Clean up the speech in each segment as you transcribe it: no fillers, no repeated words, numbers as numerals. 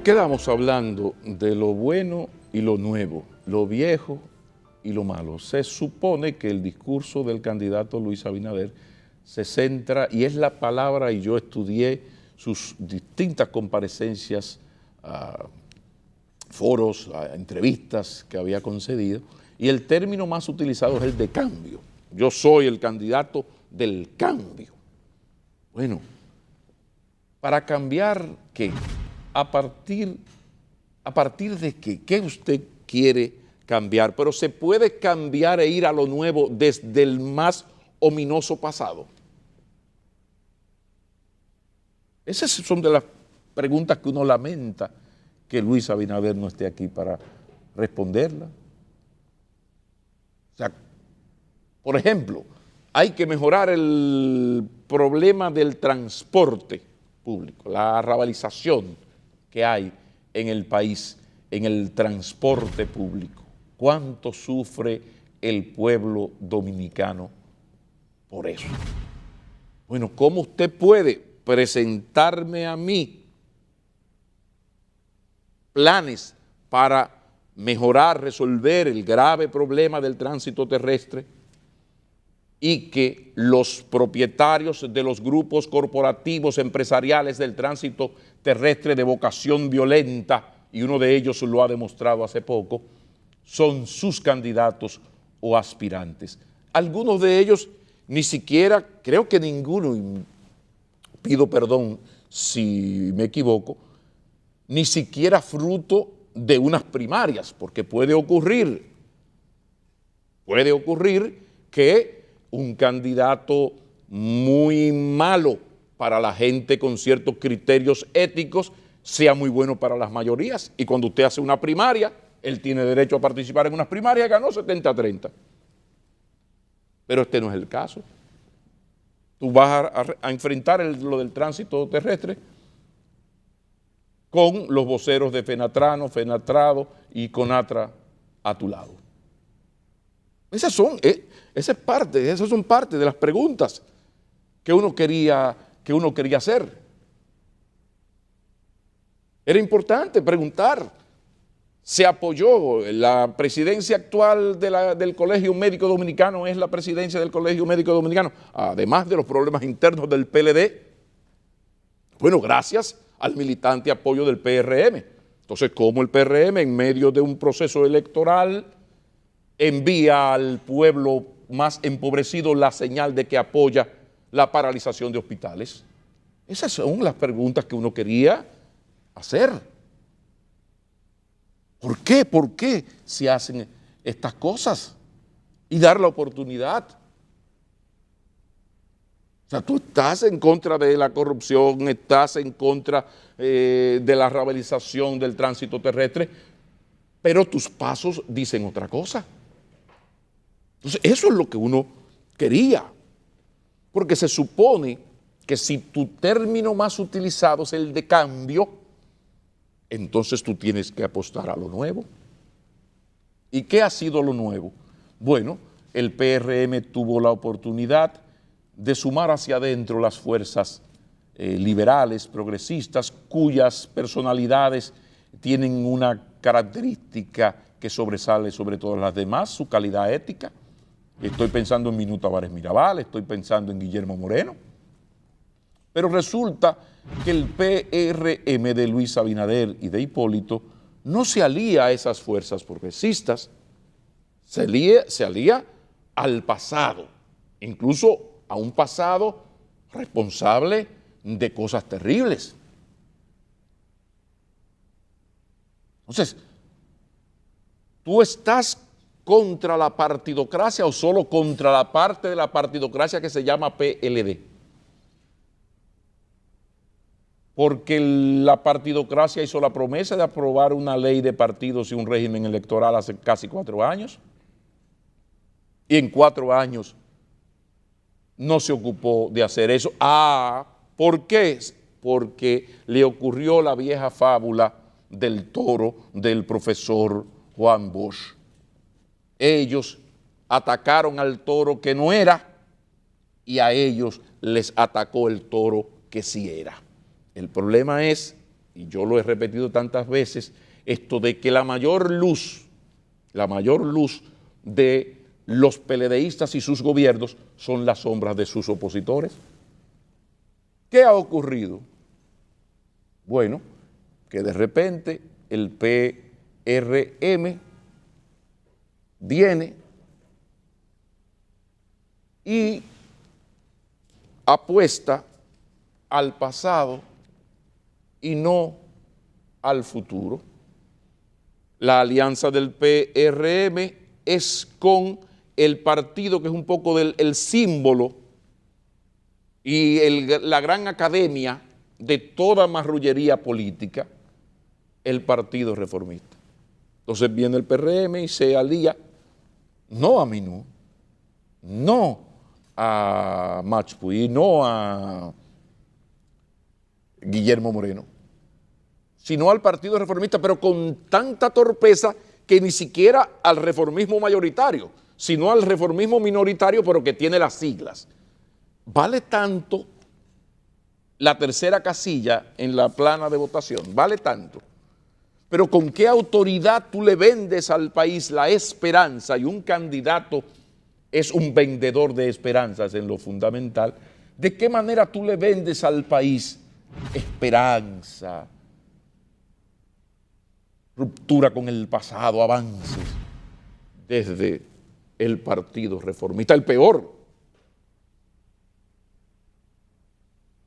quedamos hablando de lo bueno y lo nuevo, lo viejo y lo malo. Se supone que el discurso del candidato Luis Abinader se centra, y es la palabra, y yo estudié sus distintas comparecencias, foros, entrevistas que había concedido, y el término más utilizado es el de cambio. Yo soy el candidato del cambio. Bueno, ¿para cambiar qué? ¿A partir de qué? ¿Qué usted quiere cambiar? Pero se puede cambiar e ir a lo nuevo desde el más ominoso pasado. Esas son de las preguntas que uno lamenta que Luis Abinader no esté aquí para responderlas. O sea, por ejemplo, hay que mejorar el problema del transporte público, la arrabalización que hay en el país, en el transporte público. ¿Cuánto sufre el pueblo dominicano por eso? Bueno, ¿cómo usted puede presentarme a mí planes para mejorar, resolver el grave problema del tránsito terrestre y que los propietarios de los grupos corporativos empresariales del tránsito terrestre de vocación violenta, y uno de ellos lo ha demostrado hace poco, son sus candidatos o aspirantes? Algunos de ellos ni siquiera, creo que ninguno, y pido perdón si me equivoco, ni siquiera fruto de unas primarias, porque puede ocurrir que un candidato muy malo para la gente con ciertos criterios éticos sea muy bueno para las mayorías, y cuando usted hace una primaria, él tiene derecho a participar en unas primarias y ganó 70-30. Pero este no es el caso. Tú vas a enfrentar lo del tránsito terrestre con los voceros de Fenatrano, Fenatrado y Conatra a tu lado. Esas son parte de las preguntas que uno quería hacer. Era importante preguntar. Se apoyó, la presidencia actual del Colegio Médico Dominicano es la presidencia del Colegio Médico Dominicano, además de los problemas internos del PLD, bueno, gracias al militante apoyo del PRM. Entonces, ¿cómo el PRM en medio de un proceso electoral envía al pueblo más empobrecido la señal de que apoya la paralización de hospitales? Esas son las preguntas que uno quería hacer. ¿Por qué? ¿Por qué se hacen estas cosas? Y dar la oportunidad. O sea, tú estás en contra de la corrupción, estás en contra de la arrabalización del tránsito terrestre, pero tus pasos dicen otra cosa. Entonces, eso es lo que uno quería, porque se supone que si tu término más utilizado es el de cambio, entonces tú tienes que apostar a lo nuevo. ¿Y qué ha sido lo nuevo? Bueno, el PRM tuvo la oportunidad de sumar hacia adentro las fuerzas liberales, progresistas, cuyas personalidades tienen una característica que sobresale sobre todas las demás, su calidad ética. Estoy pensando en Minú Tavares Mirabal, estoy pensando en Guillermo Moreno. Pero resulta que el PRM de Luis Abinader y de Hipólito no se alía a esas fuerzas progresistas, se alía al pasado, incluso a un pasado responsable de cosas terribles. Entonces, ¿tú estás contra la partidocracia o solo contra la parte de la partidocracia que se llama PLD? Porque la partidocracia hizo la promesa de aprobar una ley de partidos y un régimen electoral hace casi 4 años, y en 4 años no se ocupó de hacer eso. ¿Por qué? Porque le ocurrió la vieja fábula del toro del profesor Juan Bosch. Ellos atacaron al toro que no era y a ellos les atacó el toro que sí era. El problema es y yo lo he repetido tantas veces, esto de que la mayor luz de los PLDistas y sus gobiernos son las sombras de sus opositores. ¿Qué ha ocurrido? Bueno, que de repente el PRM viene y apuesta al pasado y no al futuro. La alianza del PRM es con el partido que es un poco el símbolo y la gran academia de toda marrullería política, el Partido Reformista. Entonces viene el PRM y se alía, no a Minú, no a Machpuy, no a Guillermo Moreno, sino al Partido Reformista, pero con tanta torpeza que ni siquiera al reformismo mayoritario, sino al reformismo minoritario, pero que tiene las siglas. Vale tanto la tercera casilla en la plana de votación, vale tanto. Pero ¿con qué autoridad tú le vendes al país la esperanza? Y un candidato es un vendedor de esperanzas en lo fundamental. ¿De qué manera tú le vendes al país esperanza, ruptura con el pasado, avances desde el Partido Reformista, el peor?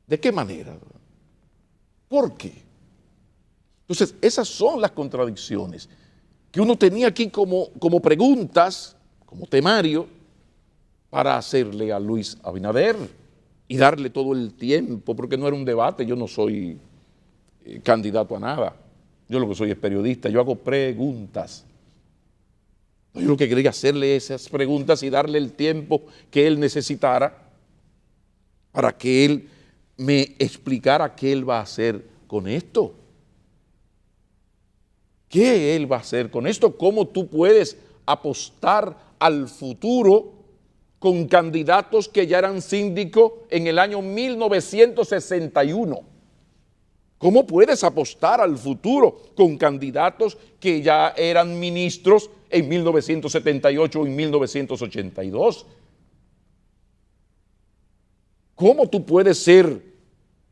¿De qué manera? ¿Por qué? Entonces, esas son las contradicciones que uno tenía aquí como preguntas, como temario, para hacerle a Luis Abinader y darle todo el tiempo, porque no era un debate, yo no soy candidato a nada, yo lo que soy es periodista, yo hago preguntas. Yo lo que quería hacerle esas preguntas y darle el tiempo que él necesitara para que él me explicara qué él va a hacer con esto. ¿Qué él va a hacer con esto? ¿Cómo tú puedes apostar al futuro con candidatos que ya eran síndicos en el año 1961? ¿Cómo puedes apostar al futuro con candidatos que ya eran ministros en 1978 o en 1982? ¿Cómo tú puedes ser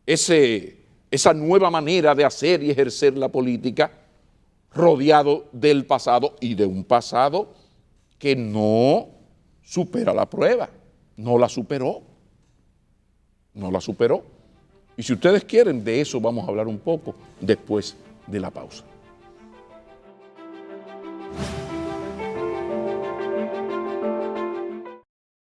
esa nueva manera de hacer y ejercer la política rodeado del pasado y de un pasado que no supera la prueba? No la superó. No la superó. Y si ustedes quieren, de eso vamos a hablar un poco después de la pausa.